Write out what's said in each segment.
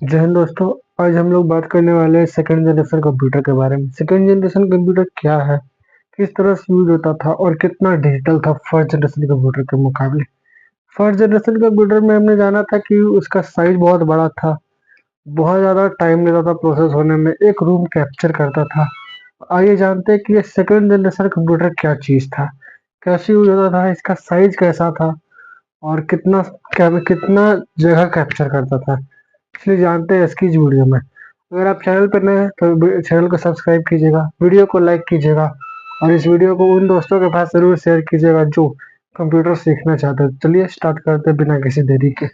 जय हिंद दोस्तों। आज हम लोग बात करने वाले हैं सेकंड जनरेशन कंप्यूटर के बारे में। सेकंड जनरेशन कंप्यूटर क्या है, किस तरह से यूज होता था और कितना डिजिटल था फर्स्ट जनरेशन कंप्यूटर के मुकाबले। फर्स्ट जनरेशन कंप्यूटर में हमने जाना था कि उसका साइज बहुत बड़ा था, बहुत ज़्यादा टाइम लेता था प्रोसेस होने में, एक रूम कैप्चर करता था। आइए जानते हैं कि ये सेकंड जनरेशन कंप्यूटर क्या चीज़ था, कैसे यूज होता था, इसका साइज कैसा था और कितना जगह कैप्चर करता था। इसलिए जानते हैं इसकी इस वीडियो में। अगर आप चैनल पर नए हैं तो चैनल को सब्सक्राइब कीजिएगा, वीडियो को लाइक कीजिएगा और इस वीडियो को उन दोस्तों के पास जरूर शेयर कीजिएगा जो कंप्यूटर सीखना चाहते हैं। चलिए स्टार्ट करते हैं बिना किसी देरी के।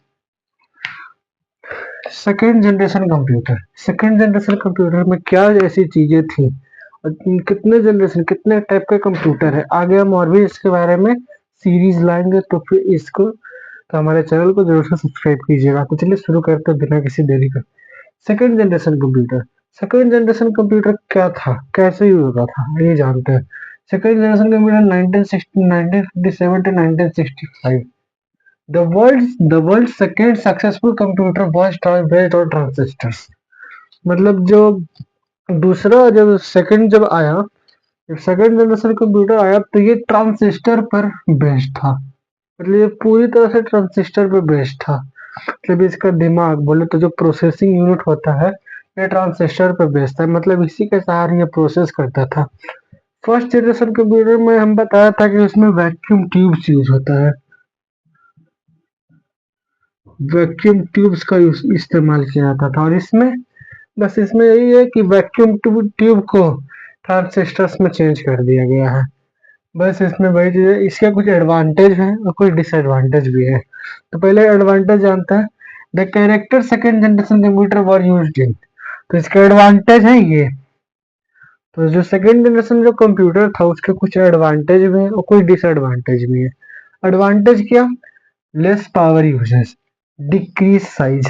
Second generation computer. Second generation computer में क्या ऐसी चीजें थी और कितने जनरेशन कितने टाइप के कंप्यूटर है, आगे हम और भी इसके बारे में सीरीज लाएंगे। तो फिर इसको तो हमारे चैनल को जरूर से सब्सक्राइब कीजिएगा। तो चलिए शुरू करते हैं बिना किसी देरी के। Second generation computer. Second generation computer क्या था, कैसे यूज होता था, ये जानते हैं। Second generation computer 1957 to 1965। The world's second successful computer was based on transistors। मतलब जो दूसरा जब सेकंड जब आया, जब सेकंड जनरेशन कंप्यूटर आया तो ये ट्रांजिस्टर पर बेस्ड था। मतलब ये पूरी तरह से ट्रांजिस्टर पर बेस्ड था। मतलब इसका दिमाग बोले तो जो प्रोसेसिंग यूनिट होता है, ये ट्रांजिस्टर पर बेस्ड है। मतलब इसी के सहारे ये प्रोसेस करता था। फर्स्ट जनरेशन कंप्यूटर में हम बताया था कि उसमें वैक्यूम ट्यूब्स यूज होता है, वैक्यूम ट्यूब्स का इस्तेमाल किया जाता था। और इसमें बस इसमें यही है कि वैक्यूम ट्यूब को ट्रांजिस्टर्स में चेंज कर दिया गया है। बस इसमें वही चीज है। इसके कुछ एडवांटेज हैं और कुछ डिसएडवांटेज भी है। तो पहले एडवांटेज जानते हैं। The character second generation computer were used in. तो इसका एडवांटेज है ये। तो जो सेकंड जनरेशन जो कंप्यूटर था उसके कुछ एडवांटेज भी है और कुछ डिसएडवांटेज भी है। एडवांटेज क्या? Less power uses, decrease size,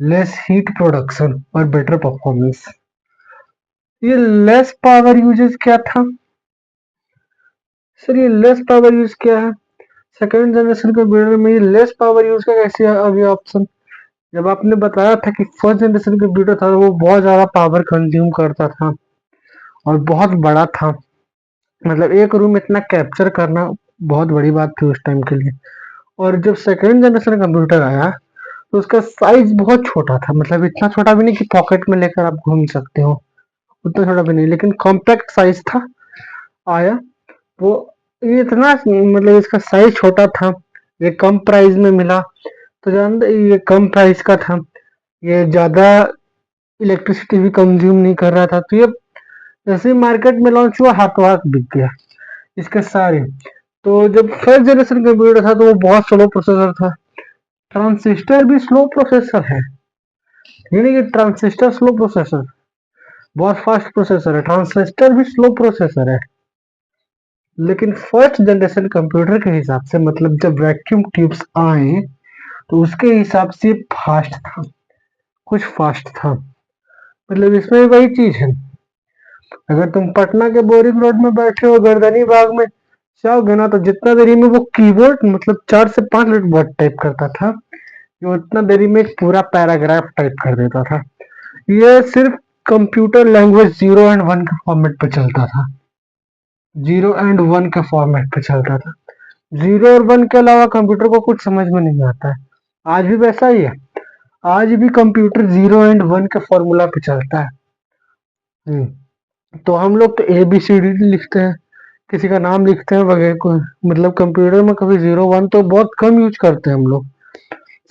less heat production और बेटर परफॉर्मेंस। ये लेस पावर यूजेस क्या था सर? ये लेस पावर यूज क्या है सेकंड जनरेशन कंप्यूटर में? ये लेस पावर यूज का कैसे आ गया ऑप्शन? जब आपने बताया था कि फर्स्ट जनरेशन कंप्यूटर था वो बहुत ज्यादा पावर कंज्यूम करता था और बहुत बड़ा था। मतलब एक रूम इतना कैप्चर करना बहुत बड़ी बात थी उस टाइम के लिए। और जब सेकंड जनरेशन कंप्यूटर आया तो उसका साइज बहुत छोटा था। मतलब इतना छोटा भी नहीं कि पॉकेट में लेकर आप घूम सकते हो, उतना छोटा भी नहीं, लेकिन कॉम्पैक्ट साइज था। आया वो, ये इतना मतलब इसका साइज छोटा था, ये कम प्राइस में मिला। तो जानते ये कम प्राइस का था, ये ज्यादा इलेक्ट्रिसिटी भी कंज्यूम नहीं कर रहा था। तो ये जैसे मार्केट में लॉन्च हुआ हाथों हाथ बिक गया इसके सारे। तो जब फर्स्ट जनरेशन कंप्यूटर था तो वो बहुत स्लो प्रोसेसर था। ट्रांजिस्टर भी स्लो प्रोसेसर है, यानी कि ट्रांजिस्टर स्लो प्रोसेसर, बहुत फास्ट प्रोसेसर है, ट्रांजिस्टर भी स्लो प्रोसेसर है। लेकिन फर्स्ट जनरेशन कंप्यूटर के हिसाब से, मतलब जब वैक्यूम ट्यूब्स आए तो उसके हिसाब से फास्ट था, कुछ फास्ट था। मतलब इसमें भी वही चीज है। अगर तुम पटना के बोरिंग रोड में बैठे हो गर्दनी बाग में जाओगे ना, तो जितना देरी में वो कीबोर्ड मतलब 4 से 5 मिनट वर्ड टाइप करता था, ये उतना देरी में एक पूरा पैराग्राफ टाइप कर देता था। ये सिर्फ कंप्यूटर लैंग्वेज 0 और 1 के फॉर्मेट पे चलता था। 0 और 1 के फॉर्मेट पे चलता था। 0 और 1 के अलावा कंप्यूटर को कुछ समझ में नहीं आता है। आज भी वैसा ही है। आज भी कंप्यूटर 0 और 1 के फॉर्मूला पे चलता है। तो हम लोग तो ABCD लिखते हैं, किसी का नाम लिखते हैं वगैरह को। मतलब कंप्यूटर में कभी 0 1 तो बहुत कम यूज करते हैं हम लोग।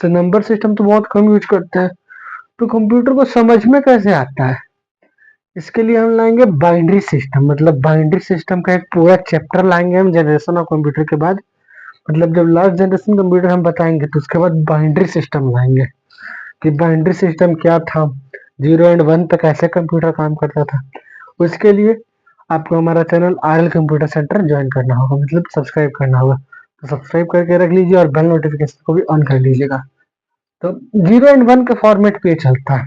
तो नंबर सिस्टम तो बहुत कम यूज करते हैं। तो कंप्यूटर को समझ में कैसे आता है, इसके लिए हम लाएंगे बाइनरी सिस्टम। मतलब बाइनरी सिस्टम का एक पूरा चैप्टर लाएंगे हम जनरेशन ऑफ कंप्यूटर के बाद। मतलब जब लास्ट जनरेशन कंप्यूटर हम बताएंगे तो उसके बाद बाइनरी सिस्टम लाएंगे कि बाइनरी सिस्टम क्या था, 0 और 1 पे कैसे कंप्यूटर काम करता था। उसके लिए आपको हमारा channel RL computer centre join करना होगा, मतलब सब्सक्राइब करना होगा। तो सब्सक्राइब करके रख लीजिए और बेल नोटिफिकेशन को भी ऑन कर लीजिएगा। तो 0 और 1 के फॉर्मेट पे चलता है।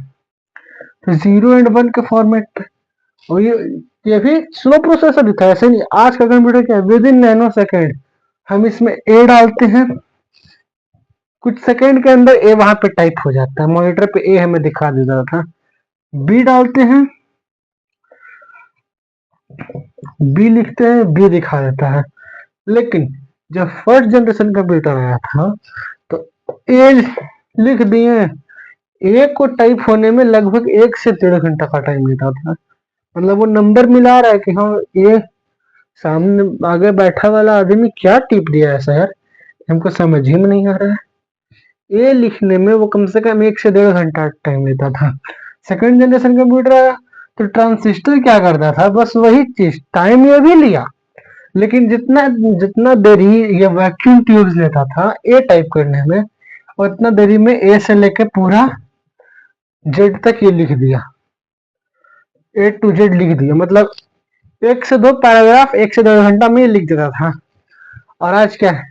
तो 0 और 1 के फॉर्मेट पे, और ये भी स्लो प्रोसेसर भी था। ऐसे नहीं, आज का कंप्यूटर क्या है, विद इन नैनो सेकेंड हम इसमें ए डालते हैं कुछ सेकंड के अंदर ए वहां पे टाइप हो जाता है, मॉनिटर पे ए हमें दिखा देता था। बी डालते हैं, बी लिखते हैं, बी दिखा देता है। लेकिन जब फर्स्ट जनरेशन कंप्यूटर आया था तो ए लिख दिए, ए को टाइप होने में लगभग 1 से 1.5 घंटा का टाइम लेता था। मतलब वो नंबर मिला रहा है कि हाँ ये सामने आगे बैठा वाला आदमी क्या टिप दिया है सर, हमको समझ ही में नहीं आ रहा है। ये लिखने में वो कम से कम 1 से 1.5 घंटा टाइम लेता था। सेकंड जनरेशन कंप्यूटर आया तो ट्रांजिस्टर क्या करता था, बस वही चीज, टाइम ये भी लिया लेकिन जितना जितना देरी ये वैक्यूम ट्यूब्स लेता था ए टाइप करने में, और इतना देरी में ए से लेके पूरा जेड तक ये लिख दिया, ए टू जेड लिख दिया। मतलब 1 से 2 पैराग्राफ 1 से 1.5 घंटा में ये लिख देता था। और आज क्या है,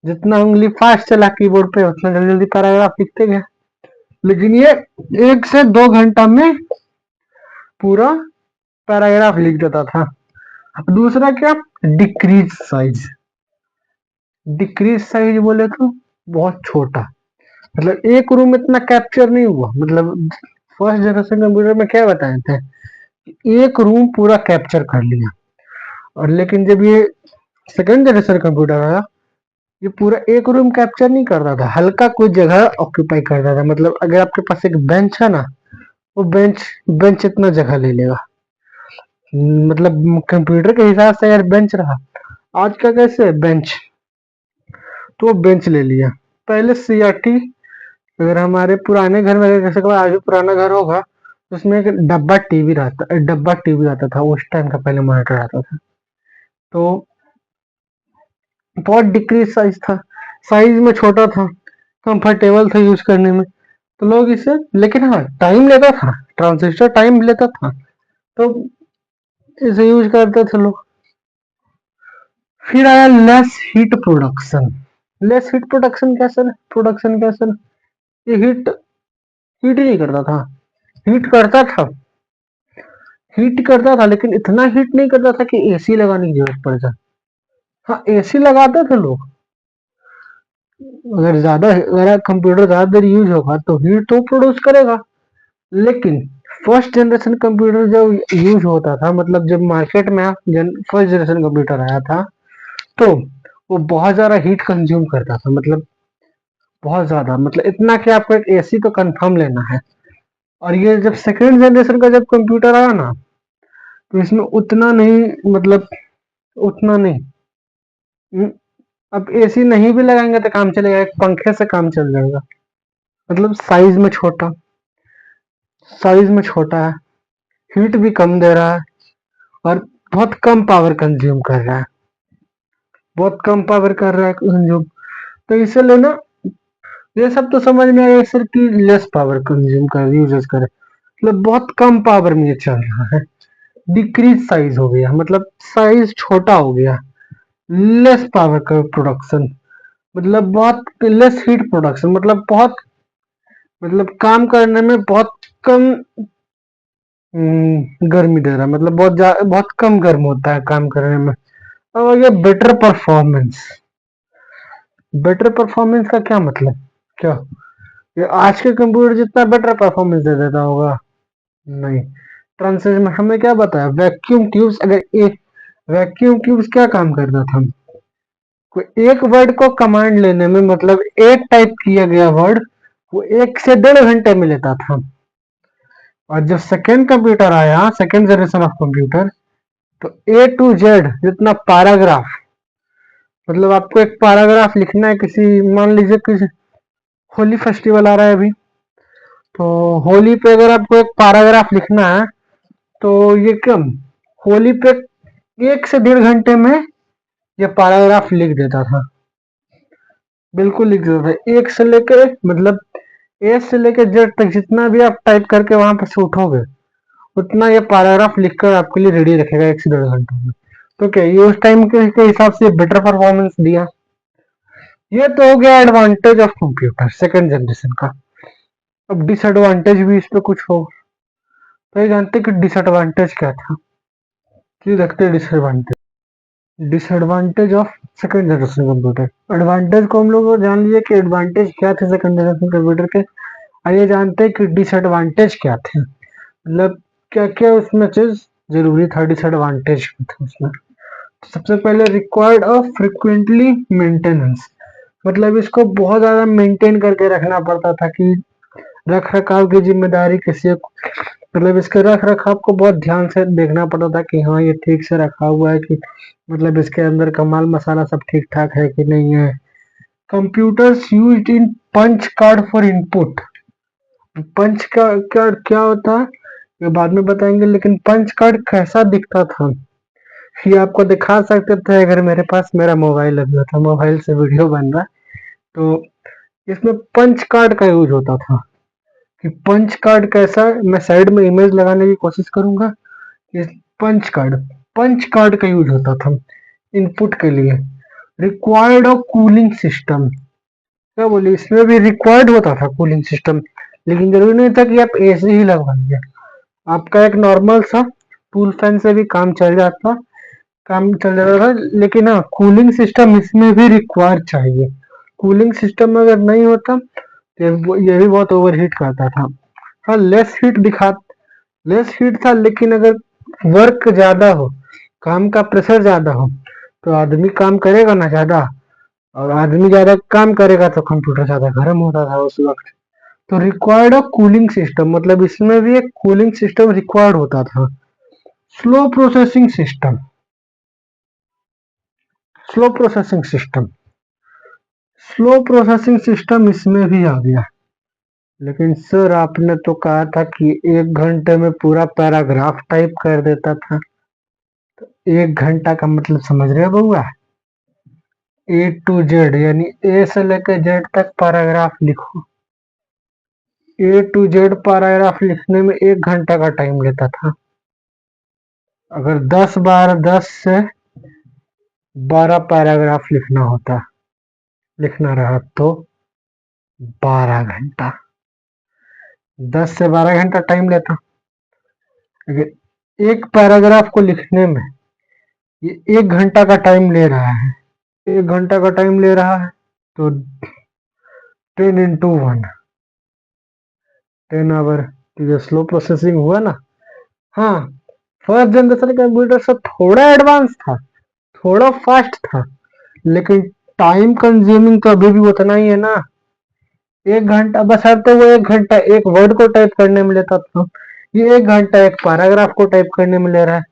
जितना उंगली फास्ट चला कीबोर्ड पे उतना जल्दी जल्दी पैराग्राफ लिखते गए। लेकिन ये 1 से 2 घंटा में पूरा पैराग्राफ लिख देता था। अब दूसरा क्या, डिक्रीज साइज। डिक्रीज साइज बोले तो बहुत छोटा, मतलब एक रूम इतना कैप्चर नहीं हुआ। मतलब फर्स्ट जनरेशन कंप्यूटर में क्या बताए थे, एक रूम पूरा कैप्चर कर लिया। और लेकिन जब ये सेकंड जनरेशन कंप्यूटर आया, ये पूरा एक रूम कैप्चर नहीं करता था, हल्का कुछ जगह ऑक्यूपाई करता था। मतलब अगर आपके पास एक बेंच है ना, वो बेंच बेंच इतना जगह ले लेगा। मतलब कंप्यूटर के हिसाब से अगर बेंच रहा, आज का कैसे बेंच, तो बेंच ले लिया। पहले सीआरटी, अगर हमारे पुराने घर में, जैसे कि आज भी पुराना घर होगा, तो उसमें एक डब्बा टीवी आता था, उस टाइम का पहले मॉनिटर आता था। तो बहुत डिक्रीज साइज था, साइज में छोटा था, कंफर्टेबल था यूज करने में, तो लोग इसे, लेकिन हाँ टाइम लेता था, ट्रांजिस्टर टाइम लेता था, तो इसे यूज करते थे लोग। फिर आया less heat production. Less heat production कैसे, ये हीट हीट ही नहीं करता था, हीट करता था, हीट करता था लेकिन इतना हीट नहीं करता था कि एसी लगाने की जरूरत पड़ जाए। हाँ एसी लगाते थे लोग, अगर कंप्यूटर ज्यादा देर यूज होगा तो हीट तो प्रोड्यूस करेगा। लेकिन फर्स्ट जनरेशन कंप्यूटर जब यूज होता था, मतलब जब मार्केट में फर्स्ट जनरेशन कंप्यूटर आया था, तो वो बहुत ज्यादा हीट कंज्यूम करता था। मतलब बहुत ज्यादा, मतलब इतना कि आपको एक एसी तो कंफर्म लेना है। और ये जब सेकेंड जनरेशन का जब कंप्यूटर आया ना, तो इसमें उतना नहीं, मतलब उतना नहीं। हम्म, अब एसी नहीं भी लगाएंगे तो काम चलेगा, एक पंखे से काम चल जाएगा। मतलब साइज में छोटा है, हीट भी कम दे रहा है, और बहुत कम पावर कंज्यूम कर रहा है, बहुत कम पावर कर रहा है कंज्यूम। तो इसे लेना, ये सब तो समझ में आया सर कि लेस पावर कंज्यूम कर यूजेस करे, मतलब बहुत कम पावर में ये चल रहा है। डिक्रीज साइज हो गया, मतलब साइज छोटा हो गया। लेस पावर का प्रोडक्शन, मतलब बहुत लेस हीट प्रोडक्शन, मतलब बहुत, मतलब काम करने में बहुत कम गर्मी दे रहा है, मतलब बहुत कम गर्म होता है काम करने में। और ये बेटर परफॉर्मेंस का क्या मतलब, क्या ये आज के कंप्यूटर जितना बेटर परफॉर्मेंस दे देता होगा? नहीं। ट्रांसलेशन में हमें क्या बताया, वैक्यूम ट्यूब्स, अगर एक वैक्यूम ट्यूब्स क्या काम करता था, कोई एक वर्ड को कमांड लेने में, मतलब एक टाइप किया गया वर्ड वो 1 से 1.5 घंटे में लेता था। और जब सेकेंड कंप्यूटर आया, सेकेंड जनरेशन ऑफ कंप्यूटर, तो ए टू जेड जितना पैराग्राफ, मतलब आपको एक पैराग्राफ लिखना है किसी, मान लीजिए किसी होली फेस्टिवल आ रहा है अभी, तो होली पे अगर आपको एक पैराग्राफ लिखना है, तो ये कम, होली पे 1 से 1.5 घंटे में ये पैराग्राफ लिख देता था, बिल्कुल लिख देता था। एक से लेकर, मतलब ए से लेकर जेड तक जितना भी आप टाइप करके वहां पर से उठोगे, उतना ये पैराग्राफ लिखकर आपके लिए रेडी रखेगा 1 से 1.5 घंटे में। तो क्या ये उस टाइम के हिसाब से बेटर परफॉर्मेंस दिया? ये तो हो गया advantage of computer second generation का। अब डिसएडवांटेज भी इस पे कुछ हो, तो ये जानते कि डिसएडवांटेज क्या था, ये देखते disadvantage. Disadvantage of second generation computer. Advantage को हम लोग जान लिए कि एडवांटेज क्या थे सेकंड जनरेशन कंप्यूटर के। आइए जानते हैं कि डिसएडवांटेज क्या थे, मतलब क्या क्या उसमें चीज जरूरी था डिसएडवांटेज था उसमें। तो सबसे पहले रिक्वायर्ड ऑफ फ्रिक्वेंटली मेंटेनेंस, मतलब इसको बहुत ज्यादा मेंटेन करके रखना पड़ता था कि रख रखाव की जिम्मेदारी किसी, मतलब इसके रख रखाव को बहुत ध्यान से देखना पड़ता था कि हाँ ये ठीक से रखा हुआ है, कि मतलब इसके अंदर का माल मसाला सब ठीक ठाक है कि नहीं है। Computers used in punch card for input. Punch card क्या होता है ये बाद में बताएंगे, लेकिन पंच कार्ड कैसा दिखता था ये आपको दिखा सकते थे अगर मेरे पास मेरा मोबाइल अभी होता, मोबाइल से वीडियो बन रहा है तो इसमें पंच कार्ड का यूज होता था। कि पंच कार्ड कैसा, मैं साइड में इमेज लगाने की कोशिश करूंगा। ये पंच कार्ड का यूज होता था इनपुट के लिए। रिक्वायर्ड ऑफ कूलिंग सिस्टम, क्या बोले, इसमें भी रिक्वायर्ड होता था कूलिंग सिस्टम, लेकिन जरूरी नहीं था कि आप एसी ही लगवाइए, आपका एक नॉर्मल सा टूल फैन से भी काम चल जाता था। लेकिन हाँ कूलिंग सिस्टम इसमें भी रिक्वायर चाहिए। कूलिंग सिस्टम अगर नहीं होता तो ये भी बहुत ओवरहीट करता था। हाँ लेस हीट था, लेकिन अगर वर्क ज्यादा हो, काम का प्रेशर ज्यादा हो तो आदमी काम करेगा ना ज्यादा, और आदमी ज्यादा काम करेगा तो कंप्यूटर ज्यादा गर्म होता था उस वक्त। तो रिक्वायर्ड ऑफ कूलिंग सिस्टम, मतलब इसमें भी एक कूलिंग सिस्टम रिक्वायर्ड होता था। Slow processing system, slow processing system slow processing system इसमें भी आ गया। लेकिन सर आपने तो कहा था कि 1 घंटे में पूरा पैराग्राफ टाइप कर देता था। 1 घंटा का मतलब समझ रहे हो बउआ, A to Z यानी ए से लेकर जेड तक पैराग्राफ लिखो। A to Z पैराग्राफ लिखने में 1 घंटा का टाइम लेता था। अगर 10 से 12 पैराग्राफ लिखना रहा तो 12 घंटा, 10 से 12 घंटा टाइम लेता। लेकिन एक पैराग्राफ को लिखने में ये 1 घंटा का टाइम ले रहा है, 1 घंटा का टाइम ले रहा है तो 10 into 1 10 आवर, तो ये स्लो प्रोसेसिंग हुआ ना। हाँ फर्स्ट जनरेशन कंप्यूटर से थोड़ा एडवांस था, थोड़ा फास्ट था, लेकिन टाइम कंज्यूमिंग तो अभी भी उतना ही है ना। 1 घंटा बस हर तो वो 1 घंटा एक वर्ड को टाइप करने में लेता था, ये 1 घंटा एक पैराग्राफ को टाइप करने में ले रहा है।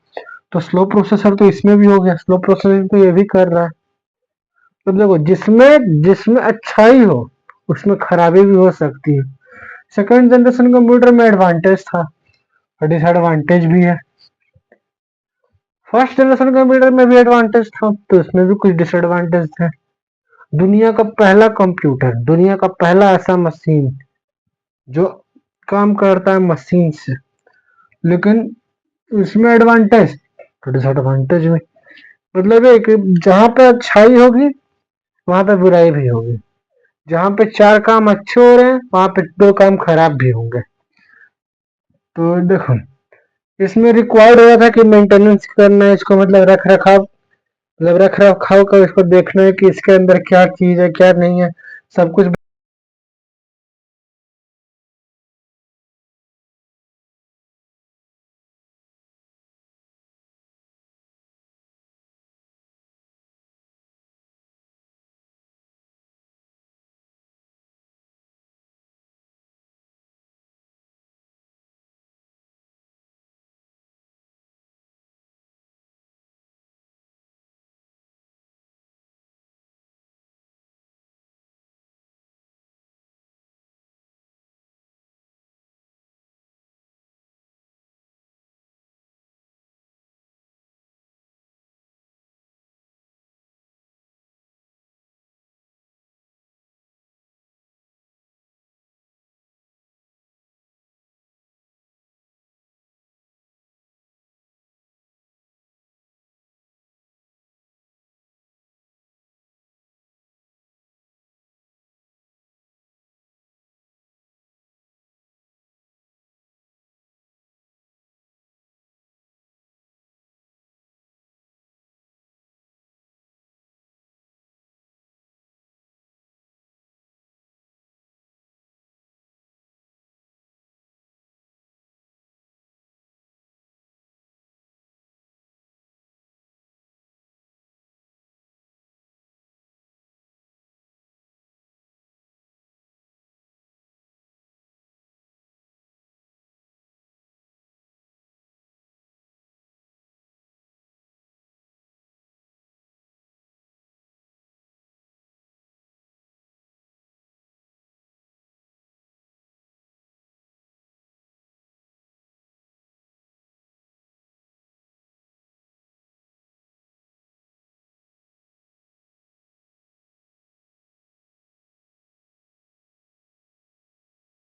तो स्लो प्रोसेसर तो इसमें भी हो गया, स्लो प्रोसेसिंग तो ये भी कर रहा है। तो देखो जिसमें जिसमें अच्छाई हो उसमें खराबी भी हो सकती है। सेकंड जनरेशन कंप्यूटर में एडवांटेज था और डिसएडवांटेज भी है। फर्स्ट जनरेशन कंप्यूटर में भी एडवांटेज था तो इसमें भी कुछ डिसएडवांटेज थे। दुनिया का पहला कंप्यूटर, दुनिया का पहला ऐसा मशीन जो काम करता है मशीन से, लेकिन इसमें एडवांटेज तो डिसएडवांटेज में, मतलब है कि जहां पे अच्छाई होगी वहां पे बुराई भी होगी, जहां पे 4 काम अच्छे हो रहे हैं वहां पे 2 काम खराब भी होंगे। तो देखो इसमें रिक्वायर्ड हो रहा था कि मेंटेनेंस करना है इसको, मतलब रख रखाव का इसको देखना है कि इसके अंदर क्या चीज है क्या नहीं है, सब कुछ